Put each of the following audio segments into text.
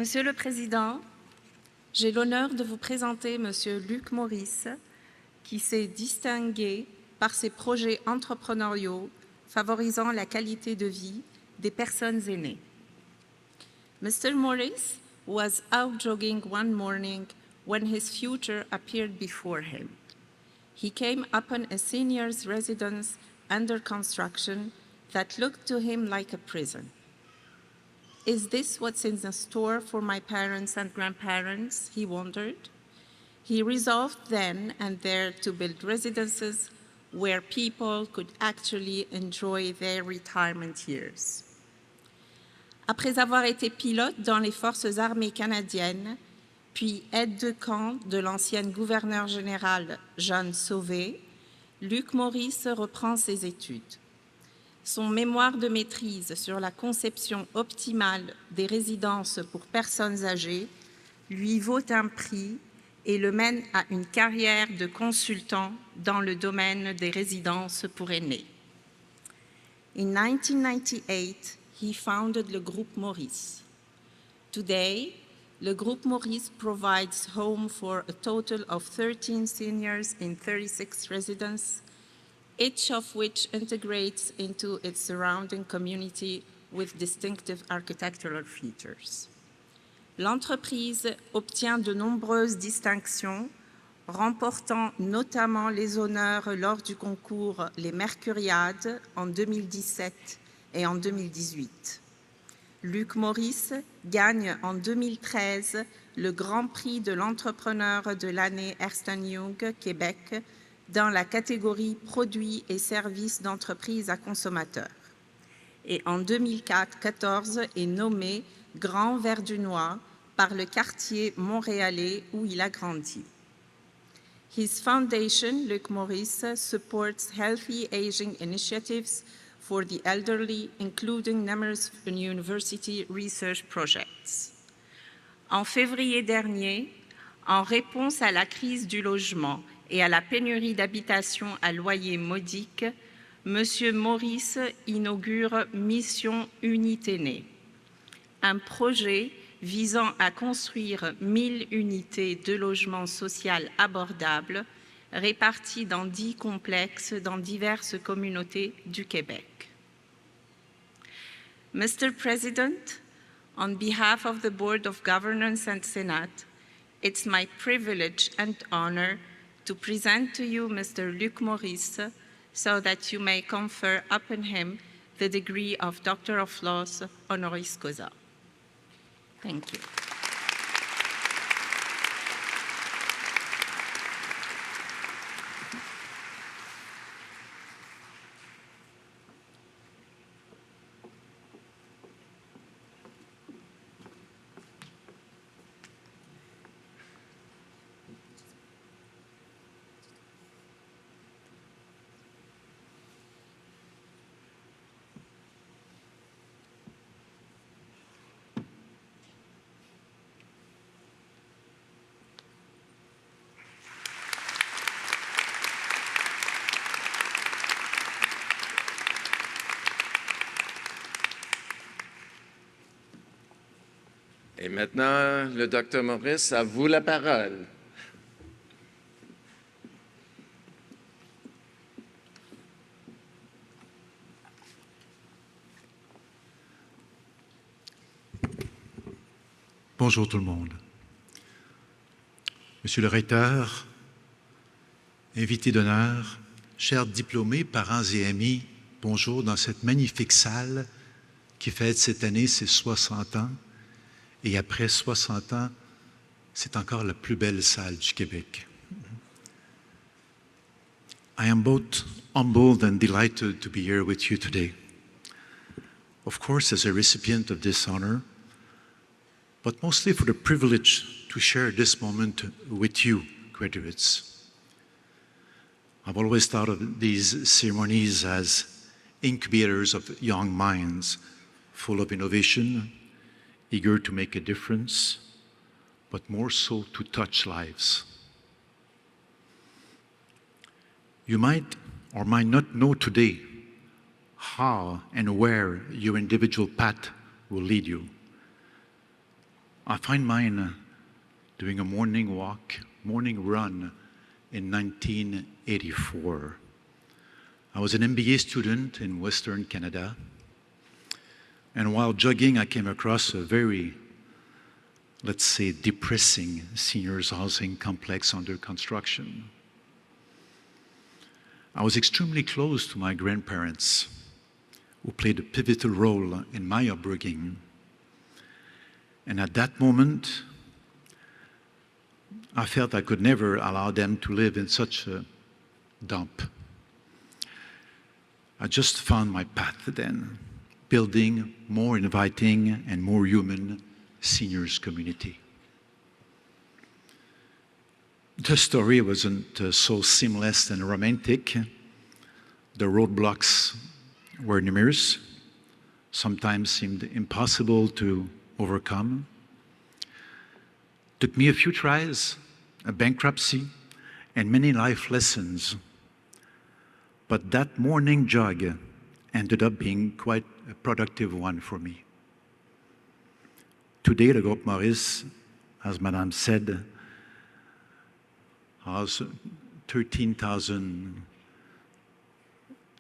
Monsieur le Président, j'ai l'honneur de vous présenter Monsieur Luc Maurice, qui s'est distingué par ses projets entrepreneuriaux favorisant la qualité de vie des personnes aînées. Mr. Maurice was out jogging one morning when his future appeared before him. He came upon a senior's residence under construction that looked to him like a prison. Is this what's in the store for my parents and grandparents? He wondered. He resolved then and there to build residences where people could actually enjoy their retirement years. Après avoir été pilote dans les forces armées canadiennes, puis aide-de-camp de l'ancienne gouverneure générale Jeanne Sauvé, Luc Maurice reprend ses études. Son mémoire de maîtrise sur la conception optimale des résidences pour personnes âgées lui vaut un prix et le mène à une carrière de consultant dans le domaine des résidences pour aînés. In 1998, he founded le Groupe Maurice. Today, le Groupe Maurice provides home for a total of 13 seniors in 36 residences, each of which integrates into its surrounding community with distinctive architectural features. L'entreprise obtient de nombreuses distinctions, remportant notamment les honneurs lors du concours Les Mercuriades en 2017 et en 2018. Luc Maurice gagne en 2013 le Grand Prix de l'entrepreneur de l'année Ernst & Young Québec dans la catégorie Produits et services d'entreprise à consommateurs. Et en 2014 est nommé Grand Verdunois par le quartier montréalais où il a grandi. His foundation, Luc Maurice, supports healthy aging initiatives for the elderly, including numerous university research projects. En février dernier, en réponse à la crise du logement et à la pénurie d'habitation à loyer modique, M. Maurice inaugure Mission Unité Née, un projet visant à construire 1000 unités de logement social abordables réparties dans 10 complexes dans diverses communautés du Québec. Mr. President, on behalf of the Board of Governors and Senate, it's my privilege and honor to present to you Mr. Luc Maurice so that you may confer upon him the degree of Doctor of Laws honoris causa. Thank you. Et maintenant, le Dr Maurice, à vous la parole. Bonjour tout le monde. Monsieur le recteur, invités d'honneur, chers diplômés, parents et amis, bonjour dans cette magnifique salle qui fête cette année ses 60 ans. Et après 60 ans, c'est encore la plus belle salle du Québec. I am both humbled and delighted to be here with you today. Of course, as a recipient of this honor, but mostly for the privilege to share this moment with you, graduates. I've always thought of these ceremonies as incubators of young minds, full of innovation, eager to make a difference, but more so to touch lives. You might or might not know today how and where your individual path will lead you. I find mine doing a morning walk, morning run in 1984. I was an MBA student in Western Canada, and while jogging, I came across a very, let's say, depressing seniors housing complex under construction. I was extremely close to my grandparents, who played a pivotal role in my upbringing. And at that moment, I felt I could never allow them to live in such a dump. I just found my path then, building more inviting and more human seniors community. The story wasn't so seamless and romantic. The roadblocks were numerous, sometimes seemed impossible to overcome. Took me a few tries, a bankruptcy, and many life lessons. But that morning jog ended up being quite a productive one for me. Today, the Groupe Maurice, as Madame said, has 13,000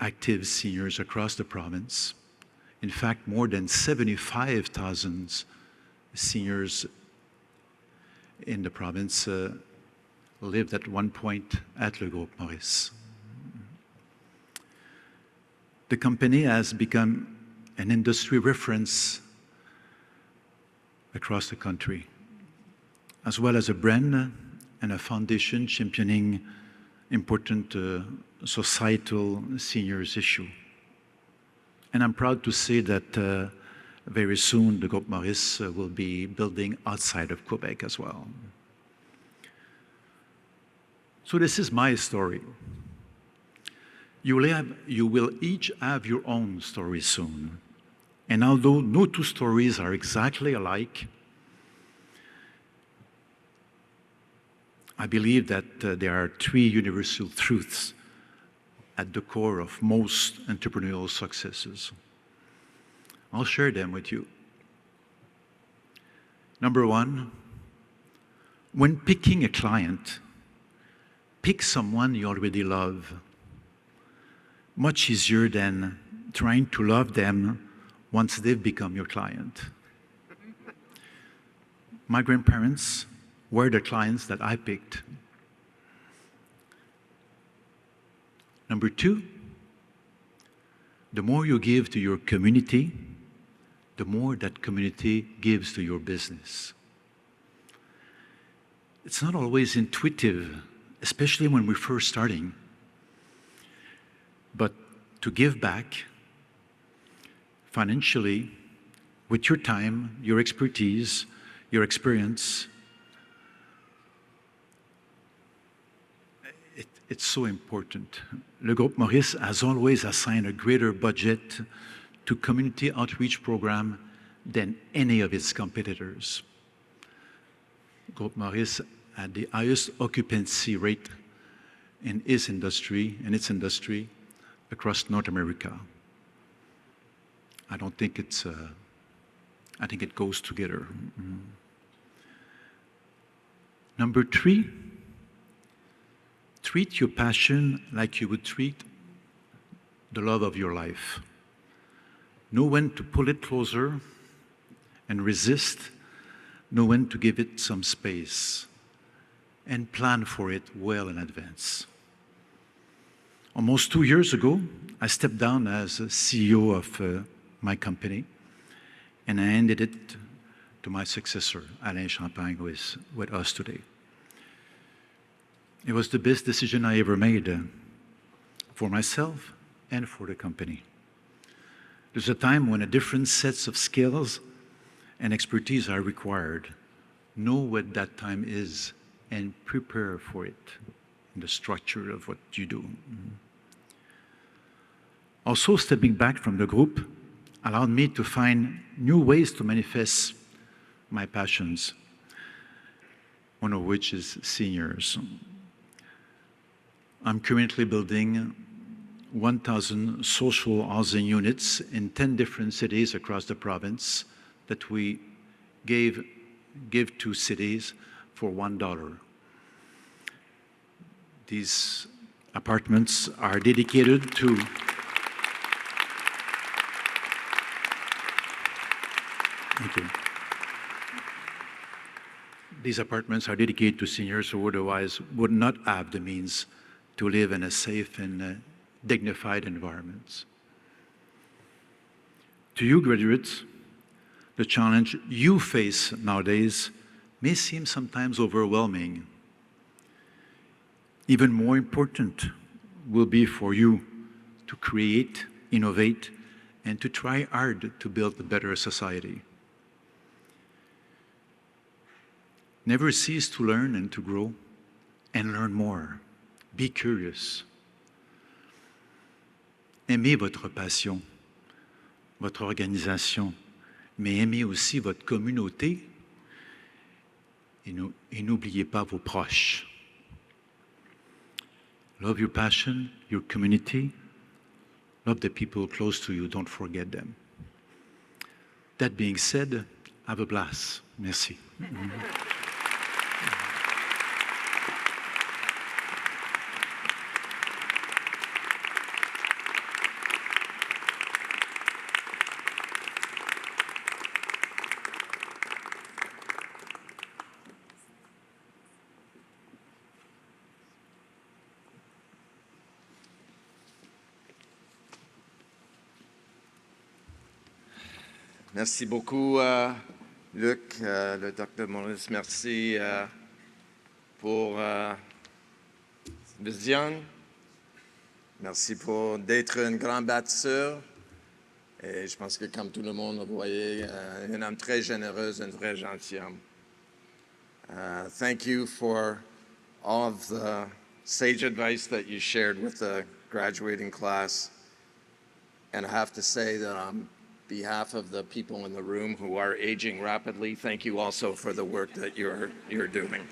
active seniors across the province. In fact, more than 75,000 seniors in the province lived at one point at Le Groupe Maurice. The company has become an industry reference across the country, as well as a brand and a foundation championing important societal seniors issue. And I'm proud to say that very soon the Groupe Maurice will be building outside of Quebec as well. So this is my story. You will each have your own story soon. And although no two stories are exactly alike, I believe that there are three universal truths at the core of most entrepreneurial successes. I'll share them with you. Number one, when picking a client, pick someone you already love. Much easier than trying to love them once they've become your client. My grandparents were the clients that I picked. Number two, the more you give to your community, the more that community gives to your business. It's not always intuitive, especially when we're first starting. But to give back financially, with your time, your expertise, your experience, it's so important. Le Groupe Maurice has always assigned a greater budget to community outreach program than any of its competitors. Groupe Maurice had the highest occupancy rate in its industry, across North America. I don't think it's, I think it goes together. Mm-hmm. Number three, treat your passion like you would treat the love of your life. Know when to pull it closer and resist. Know when to give it some space and plan for it well in advance. Almost 2 years ago, I stepped down as CEO of my company, and I handed it to my successor, Alain Champagne, who is with us today. It was the best decision I ever made for myself and for the company. There's a time when a different sets of skills and expertise are required. Know what that time is and prepare for it in the structure of what you do. Also, stepping back from the group allowed me to find new ways to manifest my passions, one of which is seniors. I'm currently building 1,000 social housing units in 10 different cities across the province that we gave give to cities for $1. These apartments are dedicated to Thank you. These apartments are dedicated to seniors who otherwise would not have the means to live in a safe and dignified environment. To you graduates, the challenge you face nowadays may seem sometimes overwhelming. Even more important will be for you to create, innovate, and to try hard to build a better society. Never cease to learn and to grow, and learn more. Be curious. Aimez votre passion, votre organisation, mais aimez aussi votre communauté et n'oubliez pas vos proches. Love your passion, your community. Love the people close to you. Don't forget them. That being said, have a blast. Merci. Merci beaucoup, Luc, le Dr. Maurice. Merci pour vision. Merci pour d'être un grand bâtisseur. Et je pense que comme tout le monde, vous voyez, un homme très généreux, un vrai gentilhomme. Thank you for all of the sage advice that you shared with the graduating class. And I have to say that on behalf of the people in the room who are aging rapidly, thank you also for the work that you're doing.